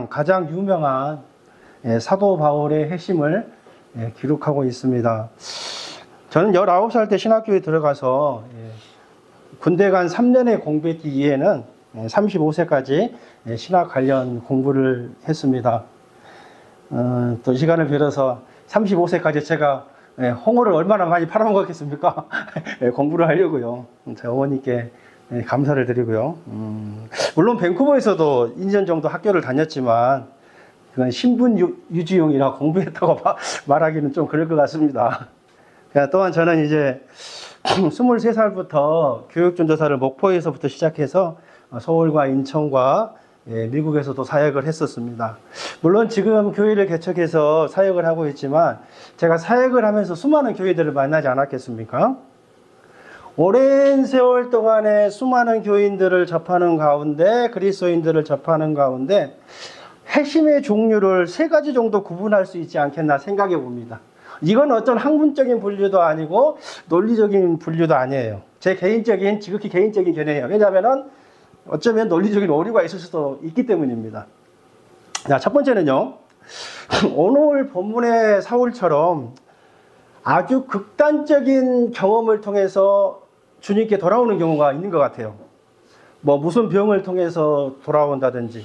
가장 유명한 사도 바울의 핵심을 기록하고 있습니다. 저는 19살 때 신학교에 들어가서 군대 간 3년의 공부 뒤에는 35세까지 신학 관련 공부를 했습니다. 또 시간을 빌어서 35세까지 제가 홍어를 얼마나 많이 팔아먹었겠습니까? 공부를 하려고요. 제 어머니께 감사를 드리고요. 물론 밴쿠버에서도 2년 정도 학교를 다녔지만 그건 신분 유지용이라 공부했다고 말하기는 좀 그럴 것 같습니다. 또한 저는 이제 23살부터 교육전도사를 목포에서부터 시작해서 서울과 인천과 미국에서도 사역을 했었습니다. 물론 지금 교회를 개척해서 사역을 하고 있지만 제가 사역을 하면서 수많은 교회들을 만나지 않았겠습니까? 오랜 세월 동안에 수많은 교인들을 접하는 가운데, 그리스도인들을 접하는 가운데 핵심의 종류를 3가지 정도 구분할 수 있지 않겠나 생각해 봅니다. 이건 어떤 학문적인 분류도 아니고 논리적인 분류도 아니에요. 제 개인적인, 지극히 개인적인 견해예요. 왜냐하면 어쩌면 논리적인 오류가 있을 수도 있기 때문입니다. 자, 첫 번째는요. 오늘 본문의 사울처럼 아주 극단적인 경험을 통해서 주님께 돌아오는 경우가 있는 것 같아요. 무슨 병을 통해서 돌아온다든지,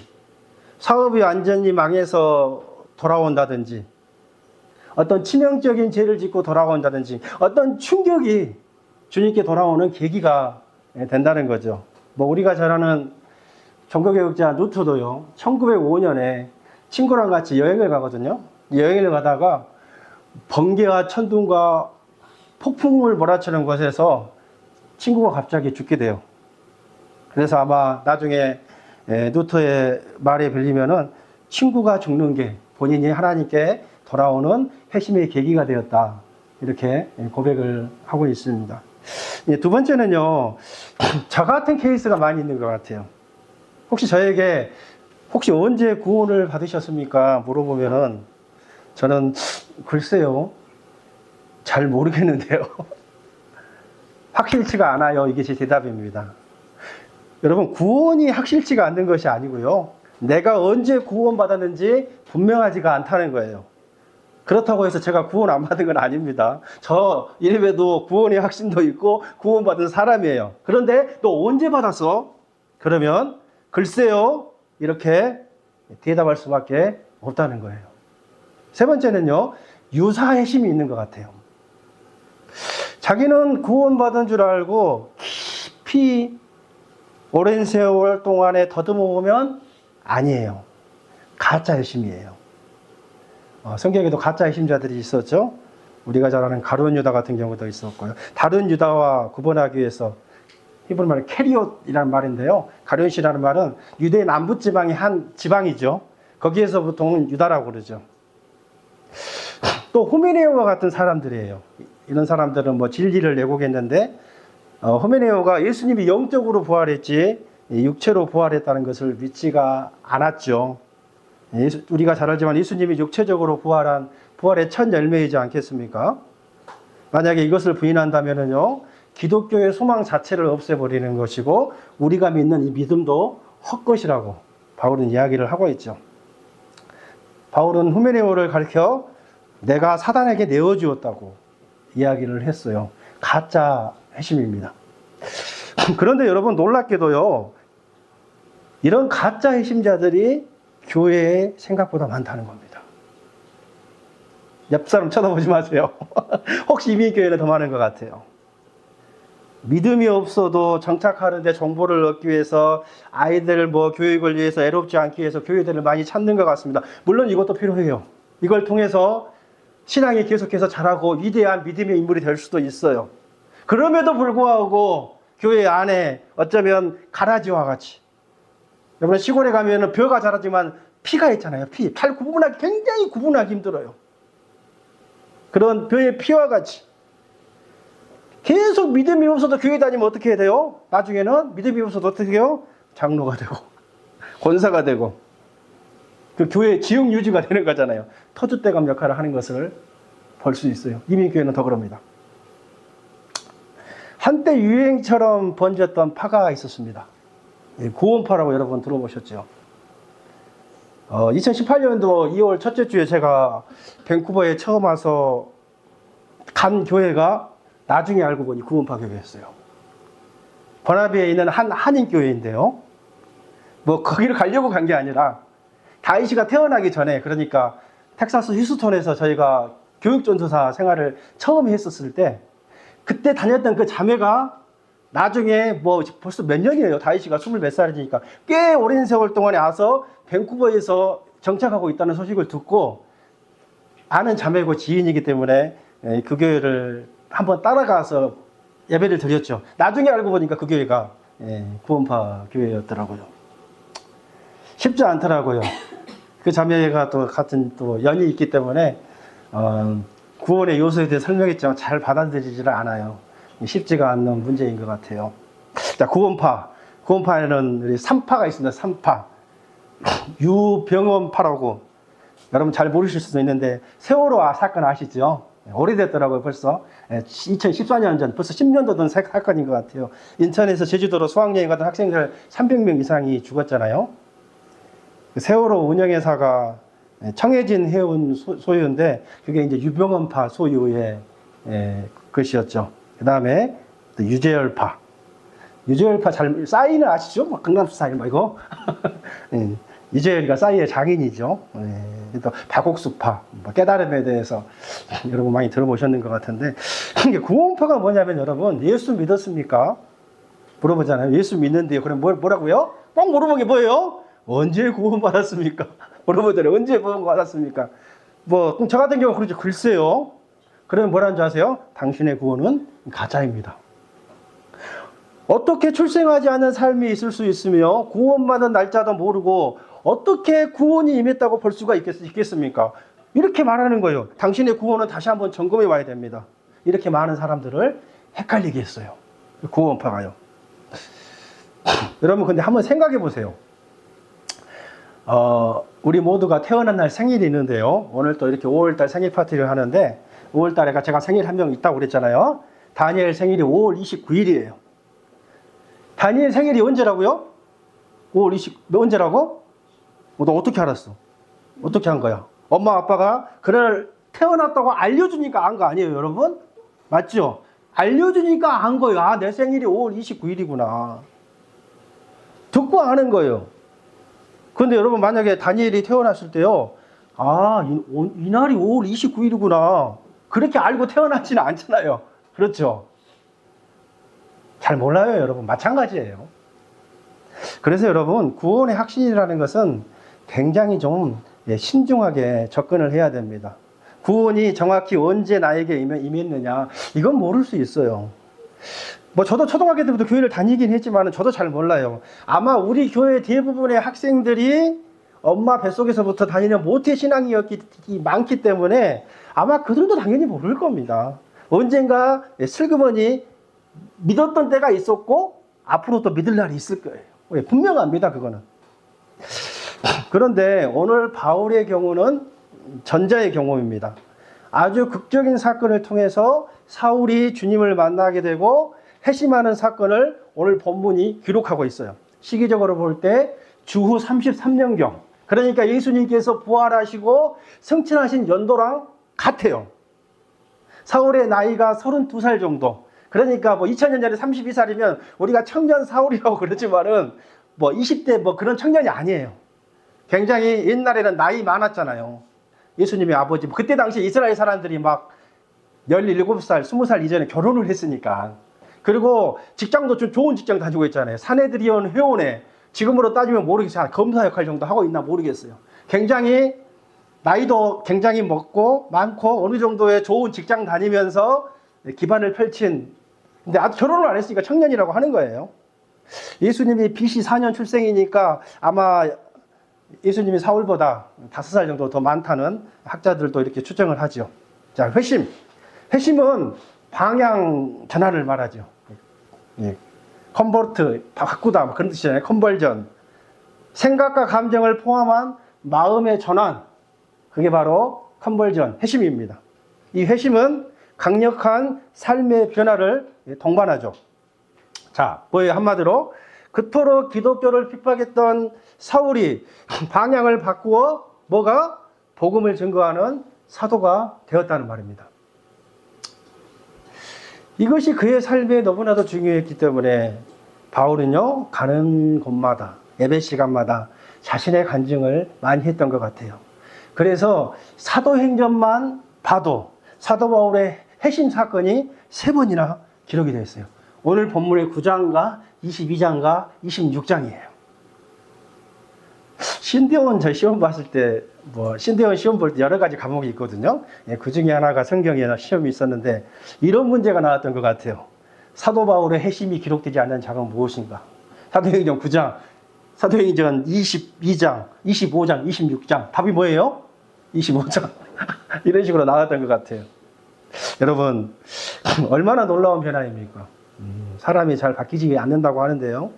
사업이 완전히 망해서 돌아온다든지, 어떤 치명적인 죄를 짓고 돌아온다든지, 어떤 충격이 주님께 돌아오는 계기가 된다는 거죠. 우리가 잘 아는 종교개혁자 루터도요, 1905년에 친구랑 같이 여행을 가거든요. 여행을 가다가 번개와 천둥과 폭풍을 몰아치는 곳에서 친구가 갑자기 죽게 돼요. 그래서 아마 나중에 루터의 말에 빌리면은 친구가 죽는 게 본인이 하나님께 돌아오는 핵심의 계기가 되었다. 이렇게 고백을 하고 있습니다. 두 번째는요, 저 같은 케이스가 많이 있는 것 같아요. 혹시 저에게 혹시 언제 구원을 받으셨습니까? 물어보면은 저는 글쎄요, 잘 모르겠는데요. 확실치가 않아요. 이게 제 대답입니다. 여러분, 구원이 확실치가 않는 것이 아니고요. 내가 언제 구원받았는지 분명하지가 않다는 거예요. 그렇다고 해서 제가 구원 안 받은 건 아닙니다. 저 이름에도 구원의 확신도 있고 구원받은 사람이에요. 그런데 너 언제 받았어? 그러면 글쎄요. 이렇게 대답할 수밖에 없다는 거예요. 세 번째는요. 유사의 힘이 있는 것 같아요. 자기는 구원받은 줄 알고 깊이 오랜 세월 동안에 더듬어 보면 아니에요. 가짜의 힘이에요. 성경에도 가짜의 힘자들이 있었죠. 우리가 잘 아는 가룟 유다 같은 경우도 있었고요. 다른 유다와 구분하기 위해서 히브리 말은 캐리옷이라는 말인데요. 가룟이라는 말은 유대 남부 지방의 한 지방이죠. 거기에서 보통 유다라고 그러죠. 또 후메네오와 같은 사람들이에요. 이런 사람들은 진리를 내고겠는데 후메네오가 예수님이 영적으로 부활했지 육체로 부활했다는 것을 믿지가 않았죠. 우리가 잘 알지만 예수님이 육체적으로 부활한 부활의 첫 열매이지 않겠습니까? 만약에 이것을 부인한다면요, 기독교의 소망 자체를 없애버리는 것이고 우리가 믿는 이 믿음도 헛것이라고 바울은 이야기를 하고 있죠. 바울은 후메네오를 가리켜 내가 사단에게 내어주었다고 이야기를 했어요. 가짜 핵심입니다. 그런데 여러분, 놀랍게도요, 이런 가짜 핵심자들이 교회에 생각보다 많다는 겁니다. 옆 사람 쳐다보지 마세요. 혹시 이민교회는 더 많은 것 같아요. 믿음이 없어도 정착하는데 정보를 얻기 위해서 아이들 교육을 위해서 애롭지 않기 위해서 교회들을 많이 찾는 것 같습니다. 물론 이것도 필요해요. 이걸 통해서 신앙이 계속해서 자라고 위대한 믿음의 인물이 될 수도 있어요. 그럼에도 불구하고 교회 안에 어쩌면 가라지와 같이, 여러분 시골에 가면 벼가 자라지만 피가 있잖아요. 피. 잘 구분하기, 굉장히 구분하기 힘들어요. 그런 벼의 피와 같이 계속 믿음이 없어도 교회 다니면 어떻게 해야 돼요? 나중에는 믿음이 없어도 어떻게 해요? 장로가 되고 권사가 되고 그 교회의 지역 유지가 되는 거잖아요. 터줏대감 역할을 하는 것을 볼 수 있어요. 이민교회는 더 그럽니다. 한때 유행처럼 번졌던 파가 있었습니다. 구원파라고 여러분 들어보셨죠? 2018년도 2월 첫째 주에 제가 밴쿠버에 처음 와서 간 교회가 나중에 알고 보니 구원파 교회였어요. 버나비에 있는 한인 교회인데요. 뭐 거기를 가려고 간 게 아니라 다윗이가 태어나기 전에, 그러니까 텍사스 휴스턴에서 저희가 교육전도사 생활을 처음 했었을 때 그때 다녔던 그 자매가 나중에 뭐 벌써 몇 년이에요. 다윗이가 20몇 살이니까 꽤 오랜 세월 동안에 와서 밴쿠버에서 정착하고 있다는 소식을 듣고, 아는 자매고 지인이기 때문에 그 교회를 한번 따라가서 예배를 드렸죠. 나중에 알고 보니까 그 교회가 구원파 교회였더라고요. 쉽지 않더라고요. 그 자매가 또 같은 또 연이 있기 때문에 구원의 요소에 대해 설명했지만 잘 받아들이지를 않아요. 쉽지가 않는 문제인 것 같아요. 자, 구원파에는 우리 3파가 있습니다. 3파. 유병원파라고, 여러분 잘 모르실 수도 있는데 세월호 사건 아시죠? 오래됐더라고요. 벌써 2014년 전, 벌써 10년도 된 사건인 것 같아요. 인천에서 제주도로 수학여행 가던 학생들 300명 이상이 죽었잖아요. 세월호 운영회사가 청해진 해운 소유인데 그게 이제 유병원파 소유의 것이었죠. 그 다음에 유재열파. 유재열파 싸이는 아시죠? 뭐 강남스 싸이 뭐 이거. 유재열이가 싸이의 장인이죠. 또 박옥수파, 뭐 깨달음에 대해서 여러분 많이 들어보셨는 것 같은데, 이게 구원파가 뭐냐면 여러분, 예수 믿었습니까? 물어보잖아요. 예수 믿는데요. 그럼 뭐라고요? 꼭 물어보는 게 뭐예요? 언제 구원받았습니까? 물어보더래요. 언제 구원받았습니까? 뭐, 저 같은 경우 그러죠. 글쎄요. 그러면 뭐라는 줄 아세요? 당신의 구원은 가짜입니다. 어떻게 출생하지 않은 삶이 있을 수 있으며 구원받은 날짜도 모르고 어떻게 구원이 임했다고 볼 수가 있겠습니까? 이렇게 말하는 거예요. 당신의 구원은 다시 한번 점검해 와야 됩니다. 이렇게 많은 사람들을 헷갈리게 했어요. 구원파가요. 여러분 근데 한번 생각해 보세요. 우리 모두가 태어난 날 생일이 있는데요. 오늘 또 이렇게 5월달 생일 파티를 하는데, 5월달에 제가 생일 한 명 있다고 그랬잖아요. 다니엘 생일이 5월 29일이에요. 다니엘 생일이 언제라고요? 5월 20, 언제라고? 너 어떻게 알았어? 어떻게 한 거야? 엄마 아빠가 그날 태어났다고 알려주니까 안 거 아니에요, 여러분? 맞죠? 알려주니까 안 거예요. 아, 내 생일이 5월 29일이구나. 듣고 아는 거예요. 근데 여러분 만약에 다니엘이 태어났을 때요, 아, 이 날이 5월 29일이구나. 그렇게 알고 태어나지는 않잖아요. 그렇죠? 잘 몰라요, 여러분. 마찬가지예요. 그래서 여러분, 구원의 확신이라는 것은 굉장히 좀 신중하게 접근을 해야 됩니다. 구원이 정확히 언제 나에게 임했느냐, 이건 모를 수 있어요. 뭐 저도 초등학교 때부터 교회를 다니긴 했지만 저도 잘 몰라요. 아마 우리 교회 대부분의 학생들이 엄마 뱃속에서부터 다니는 모태 신앙이었기 많기 때문에 아마 그들도 당연히 모를 겁니다. 언젠가 슬그머니 믿었던 때가 있었고 앞으로 또 믿을 날이 있을 거예요. 분명합니다, 그거는. 그런데 오늘 바울의 경우는 전자의 경우입니다. 아주 극적인 사건을 통해서 사울이 주님을 만나게 되고 회심하는 사건을 오늘 본문이 기록하고 있어요. 시기적으로 볼 때 주후 33년경, 그러니까 예수님께서 부활하시고 승천하신 연도랑 같아요. 사울의 나이가 32살 정도. 그러니까 뭐 2000년 전에 32살이면 우리가 청년 사울이라고 그러지만은 뭐 20대 뭐 그런 청년이 아니에요. 굉장히 옛날에는 나이 많았잖아요. 예수님의 아버지. 그때 당시 이스라엘 사람들이 막 17살, 20살 이전에 결혼을 했으니까. 그리고 직장도 좀 좋은 직장 다니고 있잖아요. 사내들이온 회원에 지금으로 따지면 모르겠어요. 검사 역할 정도 하고 있나 모르겠어요. 굉장히 나이도 굉장히 먹고 많고 어느 정도의 좋은 직장 다니면서 기반을 펼친, 근데 아직 결혼을 안 했으니까 청년이라고 하는 거예요. 예수님이 BC 4년 출생이니까 아마 예수님이 사울보다 5살 정도 더 많다는 학자들도 이렇게 추정을 하죠. 자, 회심. 회심은 방향 전환을 말하죠. 예. 컨버트, 바꾸다, 그런 뜻이잖아요. 컨벌전. 생각과 감정을 포함한 마음의 전환. 그게 바로 컨벌전, 회심입니다. 이 회심은 강력한 삶의 변화를 동반하죠. 자, 뭐예요? 한마디로 그토록 기독교를 핍박했던 사울이 방향을 바꾸어 뭐가? 복음을 증거하는 사도가 되었다는 말입니다. 이것이 그의 삶에 너무나도 중요했기 때문에 바울은요, 가는 곳마다, 예배 시간마다 자신의 간증을 많이 했던 것 같아요. 그래서 사도행전만 봐도 사도 바울의 핵심 사건이 3번이나 기록이 되어 있어요. 오늘 본문의 9장과 22장과 26장이에요. 신대원 저 시험 봤을 때, 신대원 시험 볼 때 여러 가지 과목이 있거든요. 그 중에 하나가 성경에 시험이 있었는데 이런 문제가 나왔던 것 같아요. 사도 바울의 핵심이 기록되지 않는 장은 무엇인가? 사도행전 9장, 사도행전 22장, 25장, 26장. 답이 뭐예요? 25장. 이런 식으로 나왔던 것 같아요. 여러분, 얼마나 놀라운 변화입니까? 사람이 잘 바뀌지 않는다고 하는데요.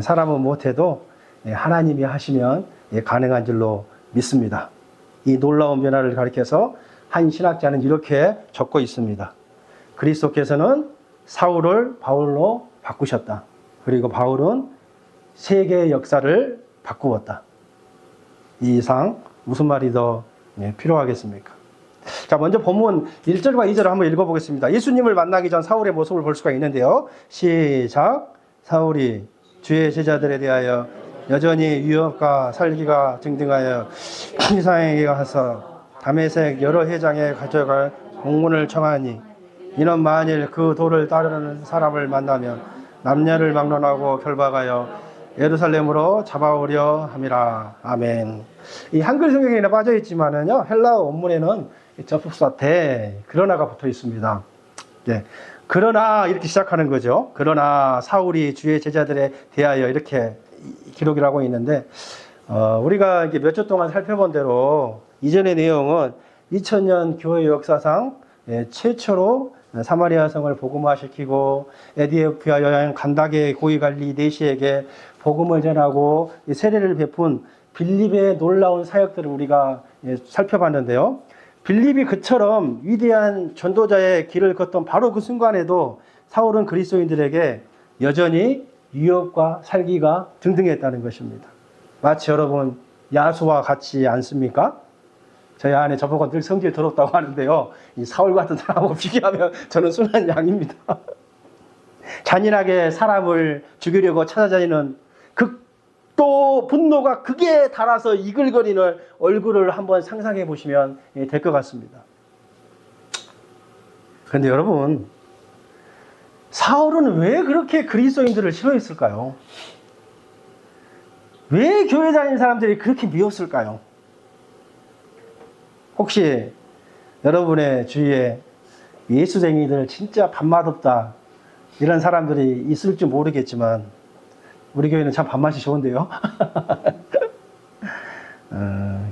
사람은 못해도 하나님이 하시면 가능한 줄로 믿습니다. 이 놀라운 변화를 가리켜서 한 신학자는 이렇게 적고 있습니다. 그리스도께서는 사울을 바울로 바꾸셨다. 그리고 바울은 세계의 역사를 바꾸었다. 이 이상 무슨 말이 더 필요하겠습니까? 자, 먼저 본문 1절과 2절을 한번 읽어보겠습니다. 예수님을 만나기 전 사울의 모습을 볼 수가 있는데요. 시작. 사울이 주의 제자들에 대하여 여전히 위협과 살기가 등등하여 이상에게 가서 다메섹 여러 회장에 가져갈 공문을 청하니 이는 만일 그 도를 따르는 사람을 만나면 남녀를 막론하고 결박하여 예루살렘으로 잡아오려 함이라. 아멘. 이 한글 성경에는 빠져 있지만은요, 헬라어 원문에는 접속사 대 그러나가 붙어 있습니다. 예. 그러나 이렇게 시작하는 거죠. 그러나 사울이 주의 제자들에 대하여 이렇게 기록을 하고 있는데, 우리가 이게 몇 주 동안 살펴본 대로 이전의 내용은 2000년 교회 역사상 최초로 사마리아 성을 복음화시키고 에티오피아 여행 간다게 고위관리 내시에게 복음을 전하고 세례를 베푼 빌립의 놀라운 사역들을 우리가 살펴봤는데요. 빌립이 그처럼 위대한 전도자의 길을 걷던 바로 그 순간에도 사울은 그리스도인들에게 여전히 위협과 살기가 등등했다는 것입니다. 마치 여러분 야수와 같지 않습니까? 저희 안에 저보고 늘 성질 더럽다고 하는데요. 이 사울 같은 사람하고 비교하면 저는 순한 양입니다. 잔인하게 사람을 죽이려고 찾아다니는 또 분노가 극에 달아서 이글거리는 얼굴을 한번 상상해 보시면 될 것 같습니다. 그런데 여러분, 사울은 왜 그렇게 그리스도인들을 싫어했을까요? 왜 교회 다니는 사람들이 그렇게 미웠을까요? 혹시 여러분의 주위에 예수쟁이들 진짜 밥맛 없다 이런 사람들이 있을지 모르겠지만 우리 교회는 참 밥맛이 좋은데요.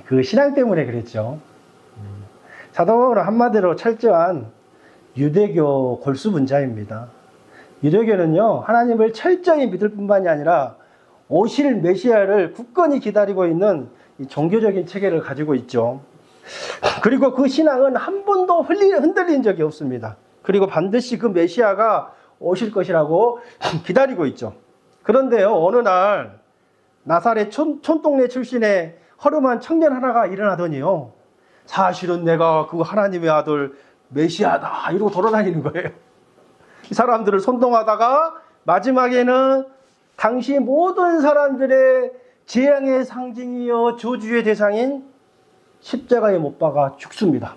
그 신앙 때문에 그랬죠. 사도 바울은 한마디로 철저한 유대교 골수분자입니다. 유대교는요, 하나님을 철저히 믿을 뿐만이 아니라 오실 메시아를 굳건히 기다리고 있는 종교적인 체계를 가지고 있죠. 그리고 그 신앙은 한 번도 흔들린 적이 없습니다. 그리고 반드시 그 메시아가 오실 것이라고 기다리고 있죠. 그런데요, 어느 날 나사렛 촌동네 출신의 허름한 청년 하나가 일어나더니요, 사실은 내가 그 하나님의 아들 메시아다 이러고 돌아다니는 거예요. 이 사람들을 선동하다가 마지막에는 당시 모든 사람들의 재앙의 상징이요 저주의 대상인 십자가에 못 박아 죽습니다.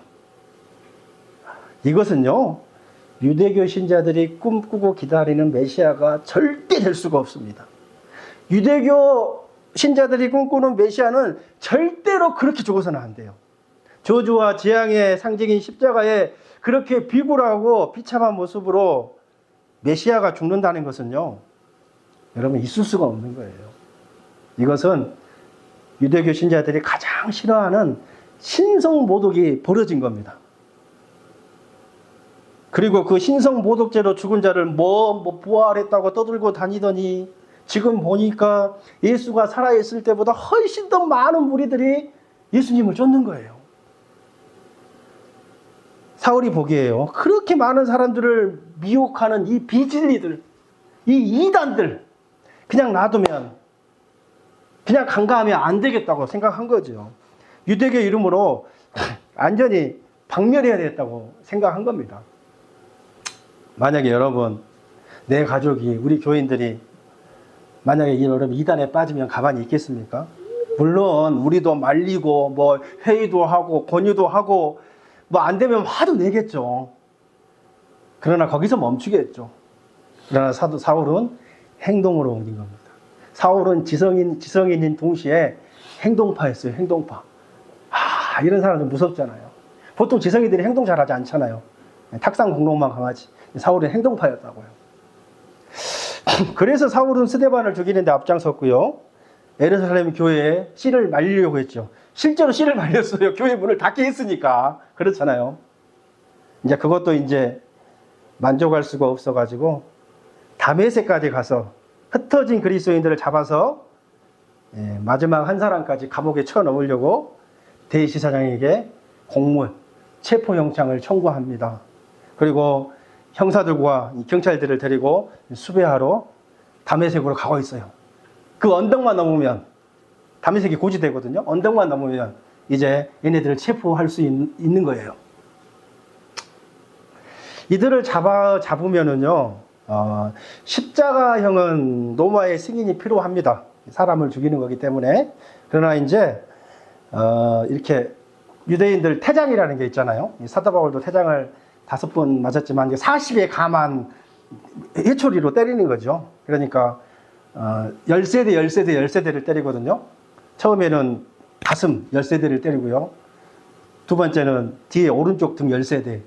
이것은요, 유대교 신자들이 꿈꾸고 기다리는 메시아가 절대 될 수가 없습니다. 유대교 신자들이 꿈꾸는 메시아는 절대로 그렇게 죽어서는 안 돼요. 저주와 재앙의 상징인 십자가에 그렇게 비굴하고 비참한 모습으로 메시아가 죽는다는 것은요, 여러분 있을 수가 없는 거예요. 이것은 유대교 신자들이 가장 싫어하는 신성모독이 벌어진 겁니다. 그리고 그 신성모독죄로 죽은 자를 부활했다고 떠들고 다니더니 지금 보니까 예수가 살아있을 때보다 훨씬 더 많은 무리들이 예수님을 쫓는 거예요. 사울이 보기에요, 그렇게 많은 사람들을 미혹하는 이 비진리들, 이 이단들, 그냥 놔두면, 그냥 간과하면 안 되겠다고 생각한 거죠. 유대교 이름으로 완전히 박멸해야 되겠다고 생각한 겁니다. 만약에 여러분, 내 가족이, 우리 교인들이 만약에 여러분 이단에 빠지면 가만히 있겠습니까? 물론 우리도 말리고 뭐 회의도 하고 권유도 하고 뭐 안 되면 화도 내겠죠. 그러나 거기서 멈추겠죠. 그러나 사도 사울은 행동으로 옮긴 겁니다. 사울은 지성인인 동시에 행동파였어요. 행동파. 이런 사람 좀 무섭잖아요. 보통 지성인들이 행동 잘하지 않잖아요. 탁상 공론만 강하지. 사울은 행동파였다고요. 그래서 사울은 스데반을 죽이는데 앞장섰고요. 예루살렘 교회에 씨를 말리려고 했죠. 실제로 씨를 말렸어요. 교회 문을 닫게 했으니까. 그렇잖아요. 이제 그것도 이제 만족할 수가 없어가지고 다메섹까지 가서 흩어진 그리스도인들을 잡아서 마지막 한 사람까지 감옥에 쳐넣으려고 대제사장에게 공문, 체포영장을 청구합니다. 그리고 형사들과 경찰들을 데리고 수배하러 다메섹으로 가고 있어요. 그 언덕만 넘으면, 다메섹이 고지되거든요. 언덕만 넘으면 이제 얘네들을 체포할 수 있는 거예요. 이들을 잡으면은요, 십자가형은 로마의 승인이 필요합니다. 사람을 죽이는 거기 때문에. 그러나 이제 이렇게 유대인들 태장이라는 게 있잖아요. 사도 바울도 태장을 5번 맞았지만 40에 감한 회초리로 때리는 거죠. 그러니까 10세대를 때리거든요. 처음에는 가슴 10세대를 때리고요. 두 번째는 뒤에 오른쪽 등 10세대,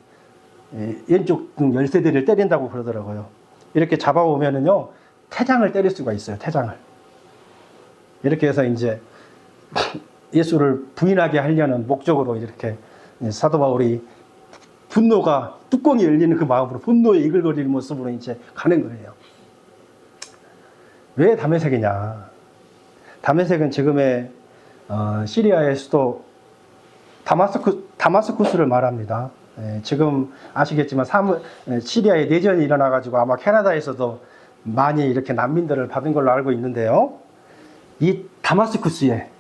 왼쪽 등 10세대를 때린다고 그러더라고요. 이렇게 잡아오면은요, 태장을 때릴 수가 있어요. 태장을. 이렇게 해서 이제 예수를 부인하게 하려는 목적으로 이렇게 사도 바울이 분노가 뚜껑이 열리는 그 마음으로 분노에 이글거리는 모습으로 이제 가는 거예요. 왜 다메섹이냐? 다메섹은 지금의 시리아의 수도 다마스쿠스를 말합니다. 지금 아시겠지만 시리아에 내전이 일어나가지고 아마 캐나다에서도 많이 이렇게 난민들을 받은 걸로 알고 있는데요. 이 다마스쿠스에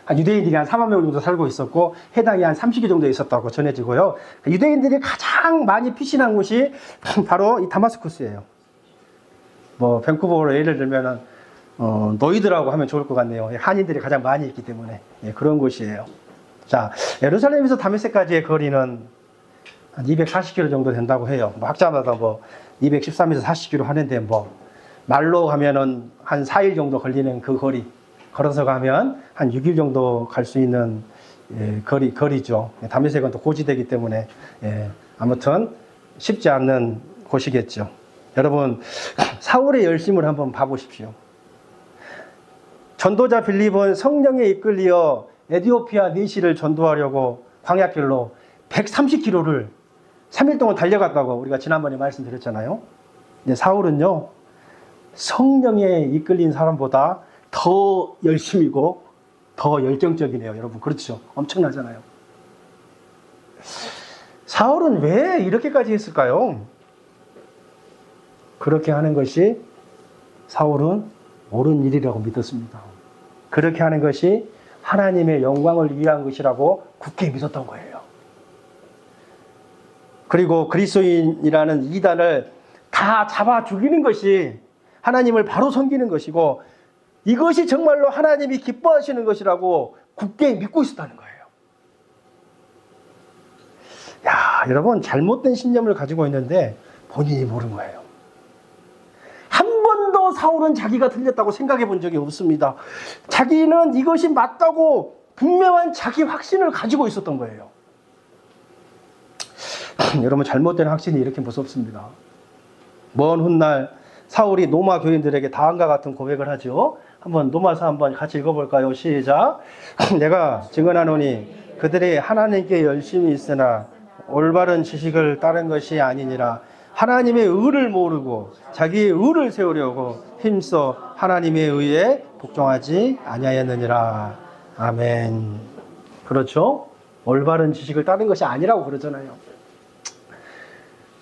유대인들이 한 4만 명 정도 살고 있었고 해당이 한 30개 정도 있었다고 전해지고요. 유대인들이 가장 많이 피신한 곳이 바로 이 다마스쿠스예요. 뭐 밴쿠버로 예를 들면은 노이드라고 하면 좋을 것 같네요. 한인들이 가장 많이 있기 때문에 그런 곳이에요. 자, 예루살렘에서 다메섹까지의 거리는 한 240km 정도 된다고 해요. 뭐 학자마다 뭐 213에서 40km 하는데 뭐 말로 가면은 한 4일 정도 걸리는 그 거리, 걸어서 가면 한 6일 정도 갈 수 있는 거리죠. 다메섹은 또 고지되기 때문에 아무튼 쉽지 않는 곳이겠죠. 여러분, 사울의 열심을 한번 봐보십시오. 전도자 빌립은 성령에 이끌려 에티오피아 니시를 전도하려고 광야길로 130km를 3일 동안 달려갔다고 우리가 지난번에 말씀드렸잖아요. 근데 사울은요, 성령에 이끌린 사람보다 더 열심이고 더 열정적이네요. 여러분, 그렇죠? 엄청나잖아요. 사울은 왜 이렇게까지 했을까요? 그렇게 하는 것이 사울은 옳은 일이라고 믿었습니다. 그렇게 하는 것이 하나님의 영광을 위한 것이라고 굳게 믿었던 거예요. 그리고 그리스도인이라는 이단을 다 잡아 죽이는 것이 하나님을 바로 섬기는 것이고 이것이 정말로 하나님이 기뻐하시는 것이라고 굳게 믿고 있었다는 거예요. 야, 여러분, 잘못된 신념을 가지고 있는데 본인이 모르는 거예요. 한 번도 사울은 자기가 틀렸다고 생각해 본 적이 없습니다. 자기는 이것이 맞다고 분명한 자기 확신을 가지고 있었던 거예요. 여러분, 잘못된 확신이 이렇게 무섭습니다. 먼 훗날 사울이 로마 교인들에게 다음과 같은 고백을 하죠. 한번 로마서 한번 같이 읽어볼까요? 시작. 내가 증언하노니 그들이 하나님께 열심히 있으나 올바른 지식을 따른 것이 아니니라. 하나님의 의를 모르고 자기의 의를 세우려고 힘써 하나님의 의에 복종하지 아니하였느니라. 아멘. 그렇죠? 올바른 지식을 따른 것이 아니라고 그러잖아요.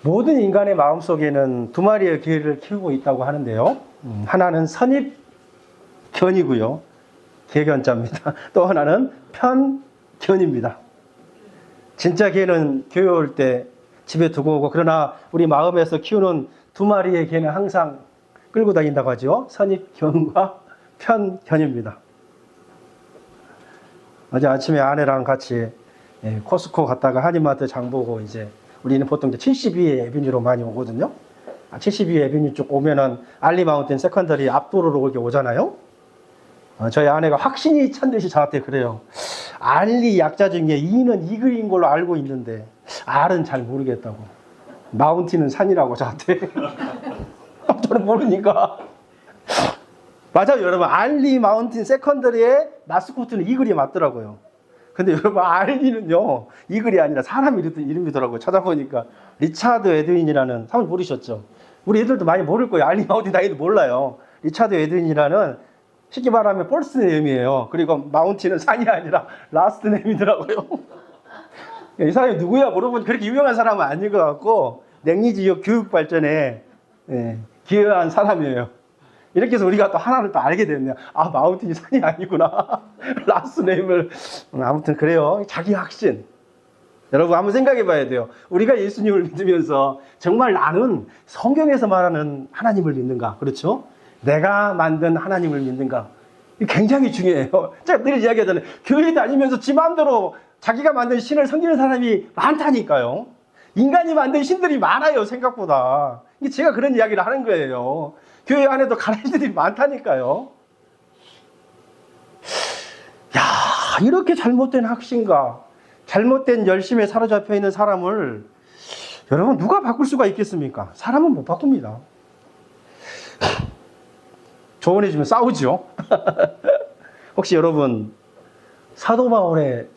모든 인간의 마음속에는 두 마리의 개를 키우고 있다고 하는데요. 하나는 선입 견이고요. 개견자입니다. 또 하나는 편견입니다. 진짜 개는 교회 올 때 집에 두고 오고, 그러나 우리 마음에서 키우는 두 마리의 개는 항상 끌고 다닌다고 하죠. 선입견과 편견입니다. 어제 아침에 아내랑 같이 코스코 갔다가 한인마트 장 보고, 이제 우리는 보통 72의 에비뉴로 많이 오거든요. 72의 에비뉴 쪽 오면은 알리마운틴 세컨더리 앞도로로 이렇게 오잖아요. 저희 아내가 확신이 찬 듯이 저한테 그래요. 알리 약자 중에 E는 이글인 걸로 알고 있는데 R은 잘 모르겠다고. 마운틴은 산이라고 저한테. 저는 모르니까. 맞아요, 여러분. 알리 마운틴 세컨더리의 마스코트는 이글이 맞더라고요. 근데 여러분, 알리는요, 이글이 아니라 사람 이름이더라고요. 찾아보니까. 리차드 에드윈이라는, 사람 모르셨죠? 우리 애들도 많이 모를 거예요. 알리 마운틴 나이도 몰라요. 리차드 에드윈이라는, 쉽게 말하면 펄스 네임이에요. 그리고 마운틴은 산이 아니라 라스트 네임이더라고요. 이 사람이 누구야 물어보니 그렇게 유명한 사람은 아닌 것 같고, 냉리지역 교육 발전에 기여한 사람이에요. 이렇게 해서 우리가 또 하나를 또 알게 됐네요. 아, 마운틴이 산이 아니구나. 라스트 네임을. 아무튼 그래요. 자기 확신. 여러분 한번 생각해 봐야 돼요. 우리가 예수님을 믿으면서 정말 나는 성경에서 말하는 하나님을 믿는가? 그렇죠? 내가 만든 하나님을 믿는가? 굉장히 중요해요. 제가 늘 이야기하잖아요. 교회 다니면서 지 마음대로 자기가 만든 신을 섬기는 사람이 많다니까요. 인간이 만든 신들이 많아요, 생각보다. 제가 그런 이야기를 하는 거예요. 교회 안에도 가라이들이 많다니까요. 야, 이렇게 잘못된 확신과 잘못된 열심에 사로잡혀 있는 사람을 여러분 누가 바꿀 수가 있겠습니까? 사람은 못 바꿉니다. 조언해주면 싸우죠. 혹시 여러분 사도 바울의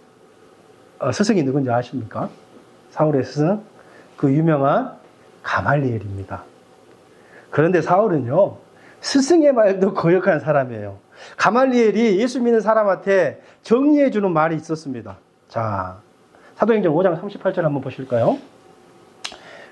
스승이 누군지 아십니까? 사울의 스승, 그 유명한 가말리엘입니다. 그런데 사울은요, 스승의 말도 거역한 사람이에요. 가말리엘이 예수 믿는 사람한테 정리해주는 말이 있었습니다. 자, 사도행전 5장 38절 한번 보실까요?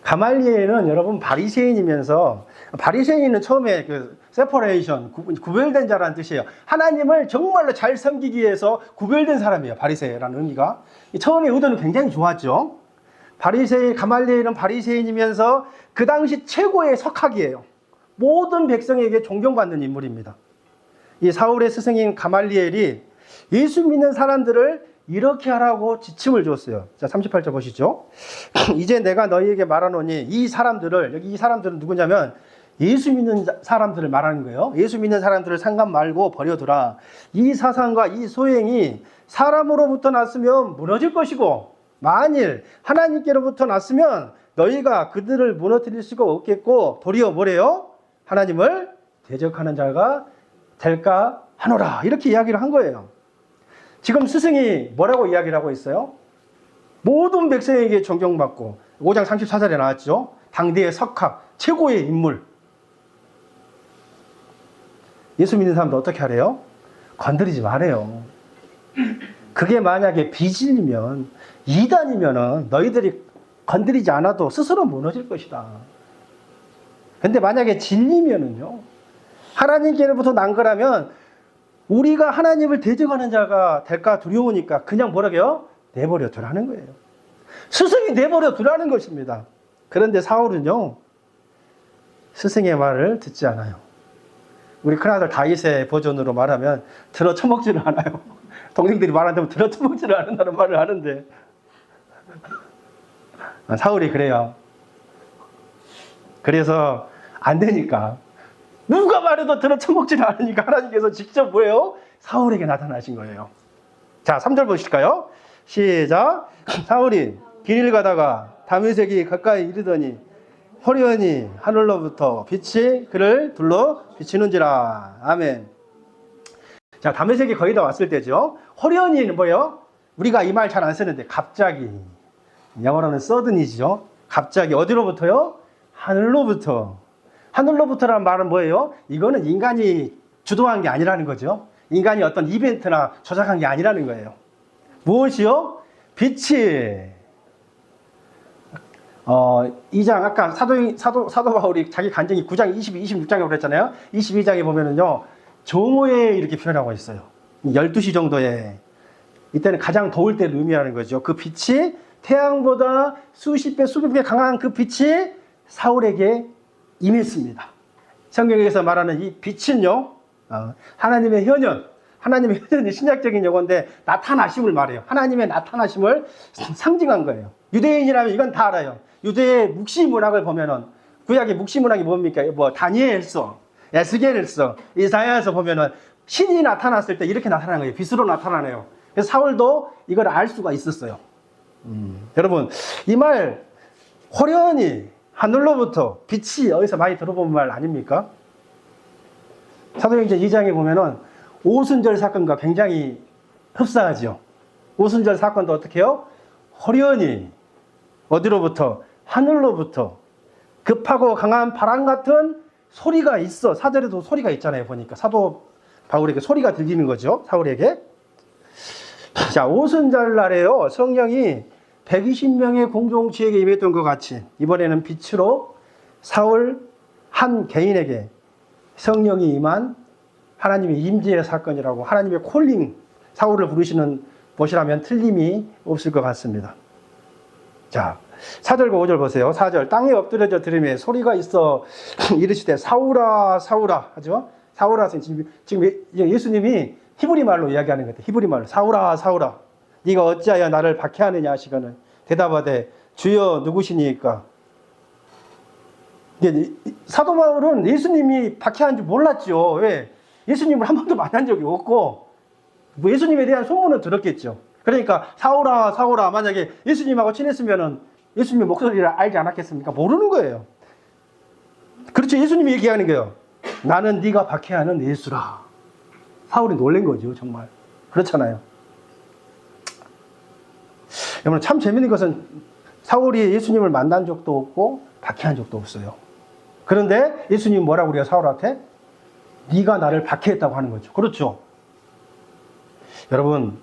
가말리엘은 여러분 바리새인이면서, 바리새인은 처음에 그 세퍼레이션, 구별된 자라는 뜻이에요. 하나님을 정말로 잘 섬기기 위해서 구별된 사람이에요. 바리새라는 의미가. 처음에 의도는 굉장히 좋았죠. 가말리엘은 바리새인이면서 그 당시 최고의 석학이에요. 모든 백성에게 존경받는 인물입니다. 이 사울의 스승인 가말리엘이 예수 믿는 사람들을 이렇게 하라고 지침을 줬어요. 자, 38절 보시죠. 이제 내가 너희에게 말하노니, 이 사람들을, 여기 이 사람들은 누구냐면 예수 믿는 사람들을 말하는 거예요. 예수 믿는 사람들을 상관 말고 버려두라. 이 사상과 이 소행이 사람으로부터 났으면 무너질 것이고, 만일 하나님께로부터 났으면 너희가 그들을 무너뜨릴 수가 없겠고, 도리어 뭐래요? 하나님을 대적하는 자가 될까 하노라. 이렇게 이야기를 한 거예요. 지금 스승이 뭐라고 이야기를 하고 있어요? 모든 백성에게 존경받고, 5장 34절에 나왔죠. 당대의 석학, 최고의 인물. 예수 믿는 사람도 어떻게 하래요? 건드리지 말아요. 그게 만약에 비질이면, 이단이면 너희들이 건드리지 않아도 스스로 무너질 것이다. 근데 만약에 진리면은요, 하나님께로부터 난 거라면 우리가 하나님을 대적하는 자가 될까 두려우니까 그냥 뭐라고요? 내버려 두라는 거예요. 스승이 내버려 두라는 것입니다. 그런데 사울은요, 스승의 말을 듣지 않아요. 우리 큰아들 다윗의 버전으로 말하면 들어 처먹지를 않아요. 동생들이 말한다면 들어 처먹지를 않는다는 말을 하는데, 사울이 그래요. 그래서 안 되니까, 누가 말해도 들어 처먹지를 않으니까 하나님께서 직접 뭐예요? 사울에게 나타나신 거예요. 자, 3절 보실까요? 시작. 사울이 길을 가다가 다메섹이 가까이 이르더니 호련히 하늘로부터 빛이 그를 둘러 비치는지라. 아멘. 자, 다메섹이 거의 다 왔을 때죠. 호련히는 뭐예요? 우리가 이 말 잘 안 쓰는데 갑자기, 영어로는 sudden이죠. 갑자기 어디로부터요? 하늘로부터. 하늘로부터라는 말은 뭐예요? 이거는 인간이 주도한 게 아니라는 거죠. 인간이 어떤 이벤트나 조작한 게 아니라는 거예요. 무엇이요? 빛이. 2장, 아까 사도 바울이 자기 간증이 9장 22, 26장에 그랬잖아요. 22장에 보면은요, 정오에 이렇게 표현하고 있어요. 12시 정도에. 이때는 가장 더울 때를 의미하는 거죠. 그 빛이 태양보다 수십 배, 수백 배 강한 그 빛이 사울에게 임했습니다. 성경에서 말하는 이 빛은요, 하나님의 현현이 신약적인 용어인데 나타나심을 말해요. 하나님의 나타나심을 상징한 거예요. 유대인이라면 이건 다 알아요. 유대의 묵시 문학을 보면은, 구약의 묵시 문학이 뭡니까? 뭐 다니엘서, 에스겔서, 이사야서 보면은 신이 나타났을 때 이렇게 나타나는 거예요. 빛으로 나타나네요. 그래서 사울도 이걸 알 수가 있었어요. 여러분, 이 말 호련히 하늘로부터 빛이 어디서 많이 들어본 말 아닙니까? 사도행전 2장에 보면은 오순절 사건과 굉장히 흡사하죠. 오순절 사건도 어떻게 해요? 호련히 어디로부터? 하늘로부터 급하고 강한 바람 같은 소리가 있어. 사절에도 소리가 있잖아요. 보니까 사도 바울에게 소리가 들리는 거죠. 사울에게. 자, 오순절 날에요. 성령이 120명의 공동체에게 임했던 것 같이 이번에는 빛으로 사울 한 개인에게 성령이 임한 하나님의 임재의 사건이라고, 하나님의 콜링, 사울을 부르시는 것이라면 틀림이 없을 것 같습니다. 자, 4절과 5절 보세요. 4절, 땅에 엎드려져 들으며 소리가 있어 이르시되 사울아 사울아 하죠. 사울아, 지금 예수님이 히브리 말로 이야기하는 것 같아요. 히브리 말로 사울아 사울아 네가 어찌하여 나를 박해하느냐 하시거늘 대답하되 주여 누구시니까. 사도 바울은 예수님이 박해한 줄 몰랐죠. 왜? 예수님을 한 번도 만난 적이 없고 뭐 예수님에 대한 소문은 들었겠죠. 그러니까 사울아 사울아, 만약에 예수님하고 친했으면은 예수님의 목소리를 알지 않았겠습니까? 모르는 거예요. 그렇죠. 예수님이 얘기하는 거예요. 나는 네가 박해하는 예수라. 사울이 놀란 거죠. 정말 그렇잖아요. 여러분, 참 재밌는 것은 사울이 예수님을 만난 적도 없고 박해한 적도 없어요. 그런데 예수님이 뭐라고 그래요? 사울한테 네가 나를 박해했다고 하는 거죠. 그렇죠. 여러분,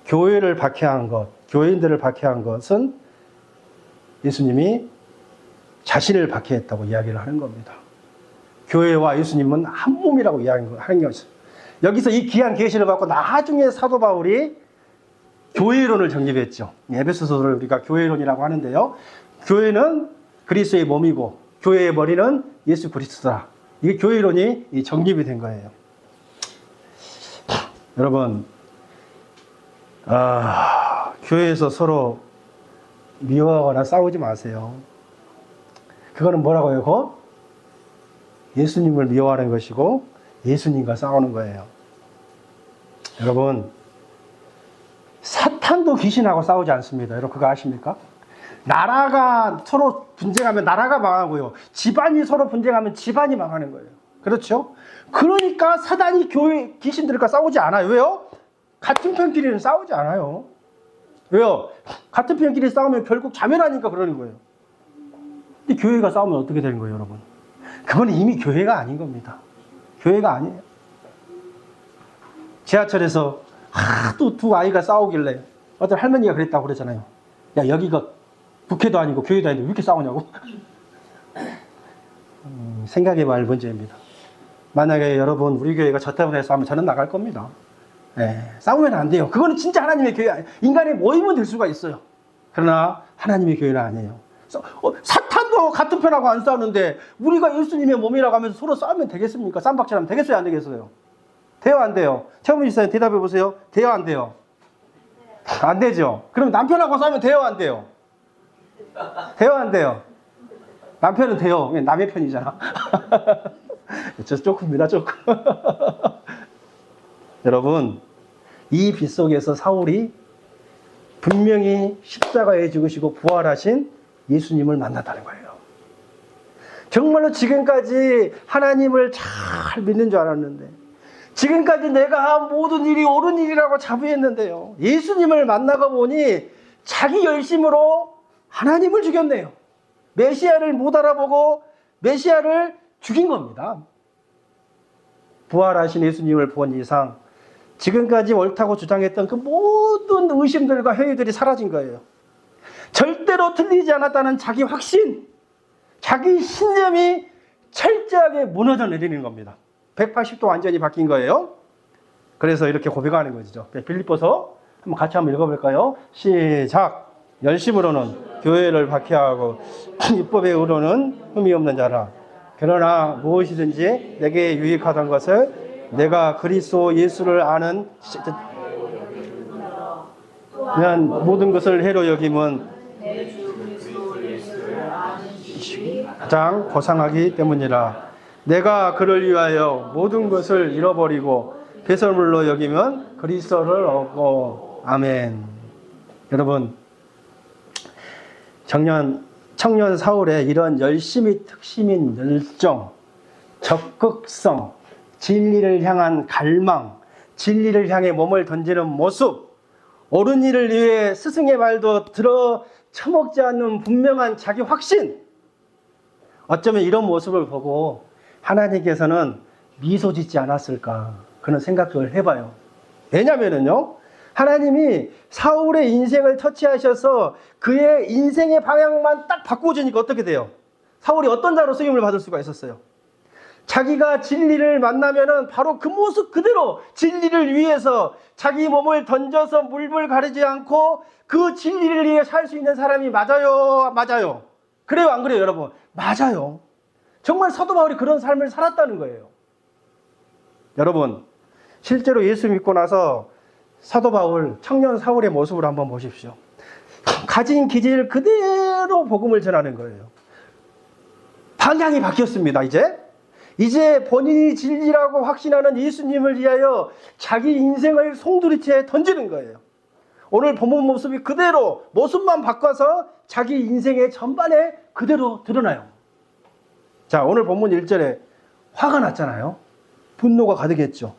교회를 박해한 것, 교인들을 박해한 것은 예수님이 자신을 박해했다고 이야기를 하는 겁니다. 교회와 예수님은 한 몸이라고 이야기하는 것이죠. 여기서 이 귀한 계시를 받고 나중에 사도 바울이 교회론을 정립했죠. 에베소서를 우리가 교회론이라고 하는데요. 교회는 그리스도의 몸이고 교회의 머리는 예수 그리스도다. 이게 교회론이 정립이 된 거예요. 여러분, 교회에서 서로 미워하거나 싸우지 마세요. 그거는 뭐라고 해요? 그거? 예수님을 미워하는 것이고 예수님과 싸우는 거예요. 여러분, 사탄도 귀신하고 싸우지 않습니다. 여러분, 그거 아십니까? 나라가 서로 분쟁하면 나라가 망하고요. 집안이 서로 분쟁하면 집안이 망하는 거예요. 그렇죠? 그러니까 사단이 교회 귀신들과 싸우지 않아요. 왜요? 같은 편끼리는 싸우지 않아요. 왜요? 같은 편끼리 싸우면 결국 자멸하니까 그러는 거예요. 근데 교회가 싸우면 어떻게 되는 거예요, 여러분? 그건 이미 교회가 아닌 겁니다. 교회가 아니에요. 지하철에서 또 두 아이가 싸우길래 어떤 할머니가 그랬다고 그러잖아요. 야, 여기가 국회도 아니고 교회도 아닌데 왜 이렇게 싸우냐고. 생각해봐야 할 문제입니다. 만약에 여러분 우리 교회가 저 때문에 싸우면 저는 나갈 겁니다. 싸우면 안 돼요. 그거는 진짜 하나님의 교회 아니에요. 인간의 모임은 될 수가 있어요. 그러나 하나님의 교회는 아니에요. 사탄도 같은 편하고 안 싸우는데 우리가 예수님의 몸이라고 하면서 서로 싸우면 되겠습니까? 쌈박질하면 되겠어요? 안 되겠어요? 돼요? 안 돼요? 최문희 지사님 대답해 보세요. 돼요? 안 돼요? 안 되죠? 그럼 남편하고 싸우면 돼요? 안 돼요? 돼요? 안 돼요? 남편은 돼요. 남의 편이잖아. 저 조금입니다. 조금. 여러분, 이 빛 속에서 사울이 분명히 십자가에 죽으시고 부활하신 예수님을 만났다는 거예요. 정말로 지금까지 하나님을 잘 믿는 줄 알았는데, 지금까지 내가 한 모든 일이 옳은 일이라고 자부했는데요, 예수님을 만나고 보니 자기 열심으로 하나님을 죽였네요. 메시아를 못 알아보고 메시아를 죽인 겁니다. 부활하신 예수님을 본 이상 지금까지 옳다고 주장했던 그 모든 의심들과 회의들이 사라진 거예요. 절대로 틀리지 않았다는 자기 확신, 자기 신념이 철저하게 무너져 내리는 겁니다. 180도 완전히 바뀐 거예요. 그래서 이렇게 고백하는 거죠. 빌립보서 한번 읽어볼까요? 시작. 열심으로는 교회를 박해하고 율법의 의로는 흠이 없는 자라. 그러나 무엇이든지 내게 유익하던 것을 내가 그리스도 예수를 아는 그냥 모든 것을 해로 여김은 가장 고상하기 때문이라. 내가 그를 위하여 모든 것을 잃어버리고 배설물로 여기면 그리스도를 얻고. 아멘. 여러분, 청년 사울의 이런 열심히 특심인 열정, 적극성, 진리를 향한 갈망, 진리를 향해 몸을 던지는 모습, 옳은 일을 위해 스승의 말도 들어 처먹지 않는 분명한 자기 확신. 어쩌면 이런 모습을 보고 하나님께서는 미소 짓지 않았을까 그런 생각을 해봐요. 왜냐면은요, 하나님이 사울의 인생을 터치하셔서 그의 인생의 방향만 딱 바꿔주니까 어떻게 돼요? 사울이 어떤 자로 쓰임을 받을 수가 있었어요? 자기가 진리를 만나면은 바로 그 모습 그대로 진리를 위해서 자기 몸을 던져서 물불 가리지 않고 그 진리를 위해 살 수 있는 사람이 맞아요? 맞아요. 그래요, 안 그래요, 여러분? 맞아요. 정말 사도 바울이 그런 삶을 살았다는 거예요. 여러분, 실제로 예수 믿고 나서 사도 바울, 청년 사울의 모습을 한번 보십시오. 가진 기질 그대로 복음을 전하는 거예요. 방향이 바뀌었습니다. 이제 본인이 진리라고 확신하는 예수님을 위하여 자기 인생을 송두리째 던지는 거예요. 오늘 본문 모습이 그대로 모습만 바꿔서 자기 인생의 전반에 그대로 드러나요. 자, 오늘 본문 1절에 화가 났잖아요. 분노가 가득했죠.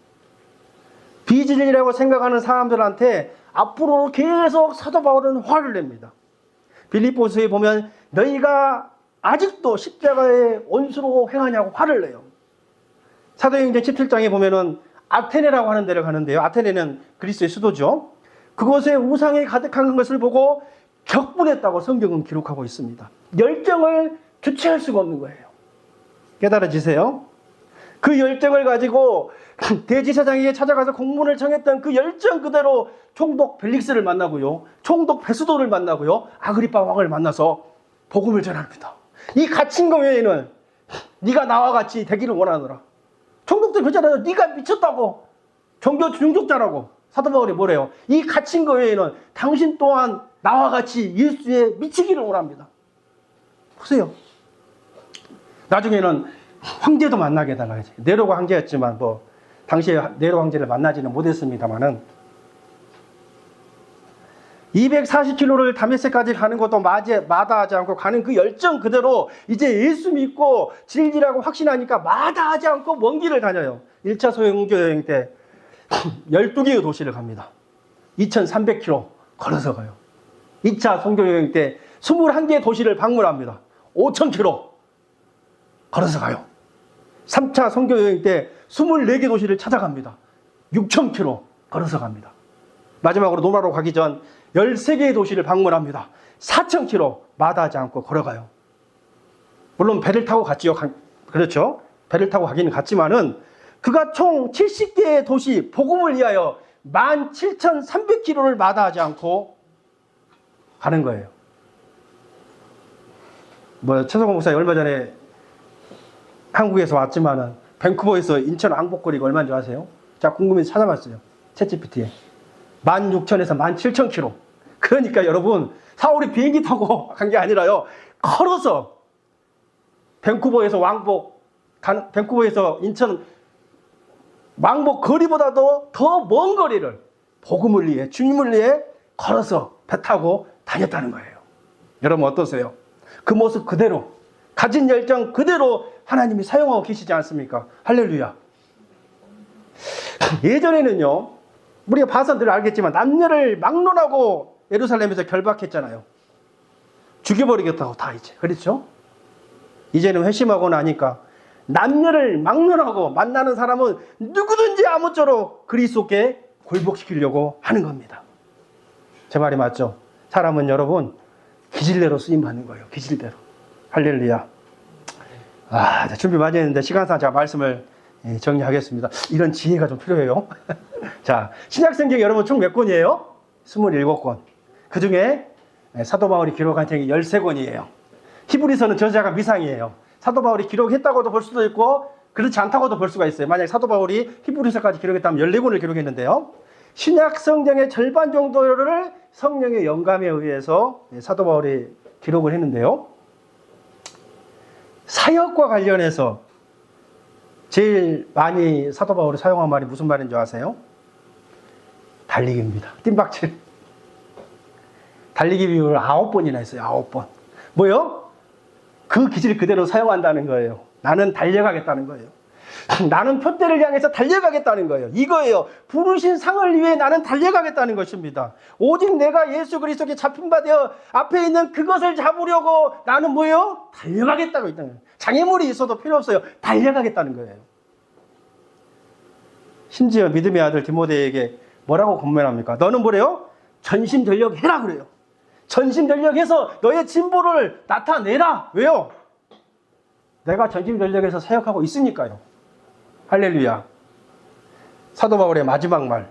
비진리라고 생각하는 사람들한테 앞으로 계속 사도 바울은 화를 냅니다. 빌립보서에 보면 너희가 아직도 십자가의 원수로 행하냐고 화를 내요. 사도행전 17장에 보면은 아테네라고 하는 데를 가는데요. 아테네는 그리스의 수도죠. 그곳에 우상이 가득한 것을 보고 격분했다고 성경은 기록하고 있습니다. 열정을 주체할 수가 없는 거예요. 깨달아지세요? 그 열정을 가지고 대지사장에게 찾아가서 공문을 청했던 그 열정 그대로 총독 벨릭스를 만나고요, 총독 베스도를 만나고요, 아그리파 왕을 만나서 복음을 전합니다. 이 갇힌 거 외에는 네가 나와 같이 되기를 원하노라. 총독들 그러잖아요. 네가 미쳤다고, 종교 중독자라고. 사도 바울이 뭐래요? 이 갇힌 거 외에는 당신 또한 나와 같이 예수에 미치기를 원합니다. 보세요. 나중에는 황제도 만나게 해달라고 했어요. 네로가 황제였지만 당시에 네로 황제를 만나지는 못했습니다만은 240km를 다메섹까지 가는 것도 마다하지 않고 가는 그 열정 그대로 이제 예수 믿고 진리라고 확신하니까 마다하지 않고 먼 길을 다녀요. 1차 소형교 여행 때 12개의 도시를 갑니다. 2300km 걸어서 가요. 2차 선교 여행 때 21개의 도시를 방문합니다. 5000km 걸어서 가요. 3차 선교 여행 때 24개 도시를 찾아갑니다. 6000km 걸어서 갑니다. 마지막으로 로마로 가기 전 13개의 도시를 방문합니다. 4000km 마다하지 않고 걸어가요. 물론 배를 타고 갔지요. 그렇죠. 배를 타고 가기는 갔지만은 그가 총 70개의 도시 복음을 위하여 17,300km를 마다하지 않고 가는 거예요. 최성원 목사님 얼마 전에 한국에서 왔지만은 밴쿠버에서 인천 왕복거리가 얼마인지 아세요? 제가 궁금해서 찾아봤어요. 챗GPT에 16,000에서 17,000km. 그러니까 여러분, 사울이 비행기 타고 간 게 아니라요, 걸어서 밴쿠버에서 밴쿠버에서 인천 왕복 거리보다도 더 먼 거리를 복음을 위해, 주님을 위해 걸어서 배 타고 다녔다는 거예요. 여러분 어떠세요? 그 모습 그대로, 가진 열정 그대로 하나님이 사용하고 계시지 않습니까? 할렐루야. 예전에는요, 우리가 봐서 늘 알겠지만 남녀를 막론하고 예루살렘에서 결박했잖아요. 죽여버리겠다고 다 이제. 그렇죠? 이제는 회심하고 나니까 남녀를 막론하고 만나는 사람은 누구든지 아무쪼록 그리스도께 굴복시키려고 하는 겁니다. 제 말이 맞죠? 사람은 여러분 기질대로 쓰임받는 거예요. 기질대로. 할렐루야. 준비 많이 했는데 시간상 제가 말씀을 예, 정리하겠습니다. 이런 지혜가 좀 필요해요. 자, 신약성경 여러분 총 몇 권이에요? 27권. 그 중에 사도 바울이 기록한 책이 13권이에요. 히브리서는 저자가 미상이에요. 사도 바울이 기록했다고도 볼 수도 있고 그렇지 않다고도 볼 수가 있어요. 만약에 사도 바울이 히브리서까지 기록했다면 14권을 기록했는데요. 신약 성경의 절반 정도를 성령의 영감에 의해서 사도 바울이 기록을 했는데요. 사역과 관련해서 제일 많이 사도 바울이 사용한 말이 무슨 말인 줄 아세요? 달리기입니다. 뜀박질. 달리기 비유를 9번이나 했어요. 9번. 뭐요? 그 기질 그대로 사용한다는 거예요. 나는 달려가겠다는 거예요. 나는 표대를 향해서 달려가겠다는 거예요. 이거예요. 부르신 상을 위해 나는 달려가겠다는 것입니다. 오직 내가 예수 그리스도께 잡힌 바 되어 앞에 있는 그것을 잡으려고 나는 뭐예요? 달려가겠다고 있다는 거예요. 장애물이 있어도 필요 없어요. 달려가겠다는 거예요. 심지어 믿음의 아들 디모데에게 뭐라고 권면합니까? 너는 뭐래요? 전심전력해라 그래요. 전심전력해서 너의 진보를 나타내라. 왜요? 내가 전심전력해서 사역하고 있으니까요. 할렐루야. 사도 바울의 마지막 말.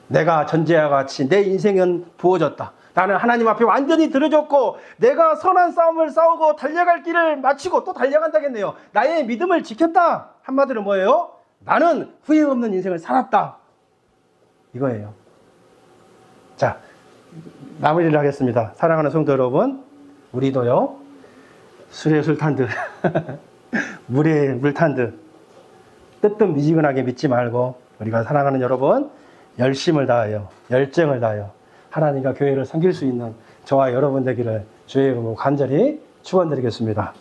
내가 전제와 같이 내 인생은 부어졌다. 나는 하나님 앞에 완전히 들어졌고 내가 선한 싸움을 싸우고 달려갈 길을 마치고 또 달려간다겠네요. 나의 믿음을 지켰다. 한마디로 뭐예요? 나는 후회 없는 인생을 살았다. 이거예요. 자, 마무리를 하겠습니다. 사랑하는 성도 여러분, 우리도요. 술에 술 탄 듯, 물에 물 탄 듯, 뜨뜻미지근하게 믿지 말고 우리가 사랑하는 여러분, 열심을 다하여, 열정을 다하여 하나님과 교회를 섬길 수 있는 저와 여러분 되기를 주의 이름으로 간절히 축원드리겠습니다.